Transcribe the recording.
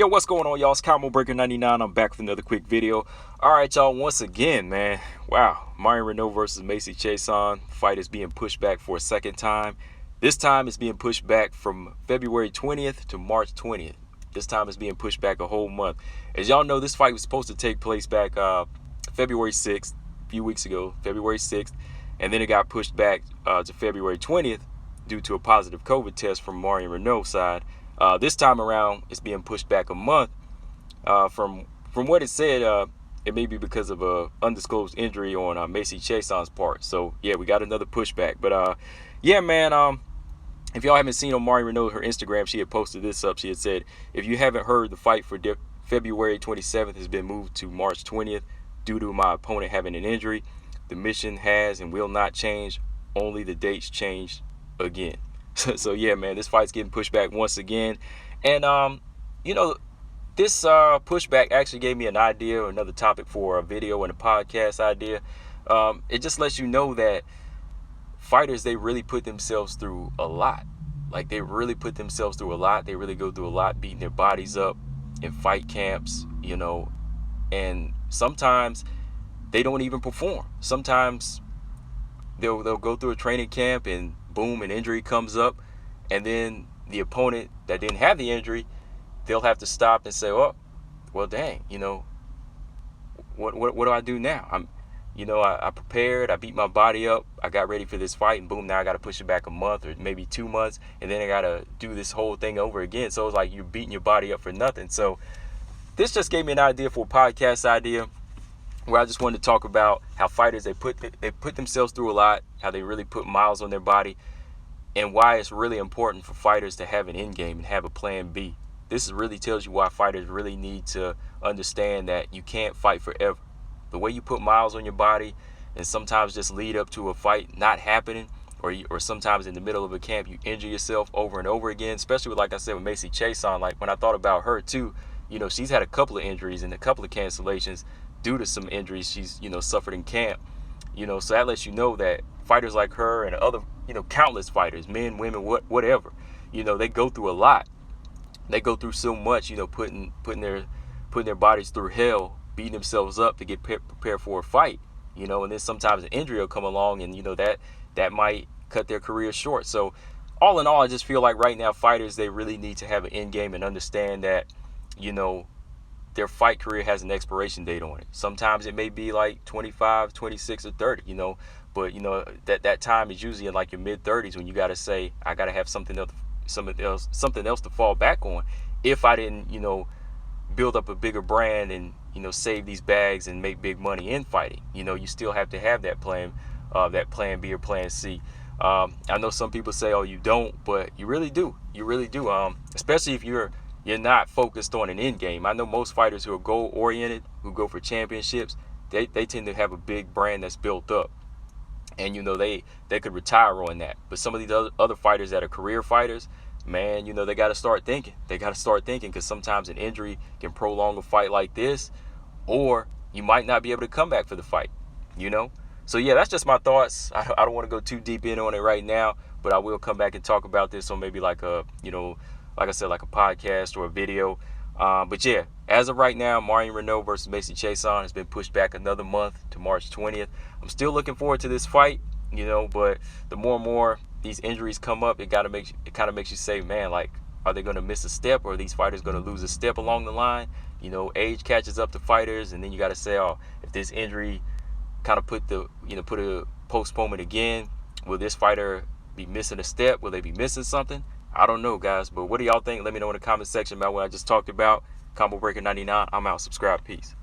Yo, what's going on, y'all? It's Combo Breaker 99. I'm back with another quick video. All right, y'all. Once again, man. Wow. Marion Reneau versus Macy Chiasson. Fight is being pushed back for a second time. This time it's being pushed back from February 20th to March 20th. This time it's being pushed back a whole month. As y'all know, this fight was supposed to take place back February 6th, a few weeks ago, February 6th. And then it got pushed back to February 20th due to a positive COVID test from Marion Reneau's side. This time around, it's being pushed back a month. From what it said, it may be because of a undisclosed injury on Macy Chiasson's part. So yeah, we got another pushback. But yeah, man. If y'all haven't seen on Marion Reneau, her Instagram, she had posted this up. She had said, "If you haven't heard, the fight for February 27th has been moved to March 20th due to my opponent having an injury. The mission has and will not change. Only the dates changed again." So yeah, man, this fight's getting pushed back once again. And you know, this pushback actually gave me an idea or another topic for a video and a podcast idea. It just lets you know that fighters, they really put themselves through a lot. Like, they really put themselves through a lot. They really go through a lot, beating their bodies up in fight camps, you know, and sometimes they don't even perform. Sometimes they'll go through a training camp and boom, an injury comes up, and then the opponent that didn't have the injury, they'll have to stop and say, "Oh, well, dang, you know, what do I do now? I prepared, I beat my body up, I got ready for this fight, and boom, now I got to push it back a month or maybe 2 months, and then I got to do this whole thing over again." So it's like you're beating your body up for nothing. So this just gave me an idea for a podcast idea, where I just wanted to talk about how fighters, they put themselves through a lot, how they really put miles on their body, and why it's really important for fighters to have an end game and have a plan B. This really tells you why fighters really need to understand that you can't fight forever. The way you put miles on your body and sometimes just lead up to a fight not happening, or sometimes in the middle of a camp you injure yourself over and over again, especially with, like I said, with Macy Chiasson. Like, when I thought about her too, you know, she's had a couple of injuries and a couple of cancellations due to some injuries she's, you know, suffered in camp. You know, so that lets you know that fighters like her and other, you know, countless fighters, men, women, whatever, you know, they go through a lot. They go through so much, you know, putting their bodies through hell, beating themselves up to get prepared for a fight, you know, and then sometimes an injury will come along, and, you know, that might cut their career short. So all in all, I just feel like right now fighters, they really need to have an end game and understand that, you know, their fight career has an expiration date on it. Sometimes it may be like 25, 26, or 30, you know, but, you know, that time is usually in like your mid-30s when you got to say, I got to have something else to fall back on if I didn't, you know, build up a bigger brand and, you know, save these bags and make big money in fighting. You know, you still have to have that plan B or plan C. I know some people say, oh, you don't, but you really do. You really do. Especially if you're not focused on an end game. I know most fighters who are goal oriented, who go for championships, they tend to have a big brand that's built up, and, you know, they could retire on that. But some of these other fighters that are career fighters, man, you know, they got to start thinking. They got to start thinking, because sometimes an injury can prolong a fight like this, or you might not be able to come back for the fight, you know. So yeah, that's just my thoughts. I don't want to go too deep in on it right now, but I will come back and talk about this on maybe like a, you know, like I said, like a podcast or a video. But yeah, as of right now, Marion Reneau versus Macy Chiasson has been pushed back another month to March 20th. I'm still looking forward to this fight, you know, but the more and more these injuries come up, it kind of makes you say, man, like, are they going to miss a step, or are these fighters going to lose a step along the line? You know, age catches up to fighters, and then you got to say, oh, if this injury kind of put a postponement again, will this fighter be missing a step? Will they be missing something? I don't know, guys, but what do y'all think? Let me know in the comment section about what I just talked about. Combo Breaker 99, I'm out. Subscribe. Peace.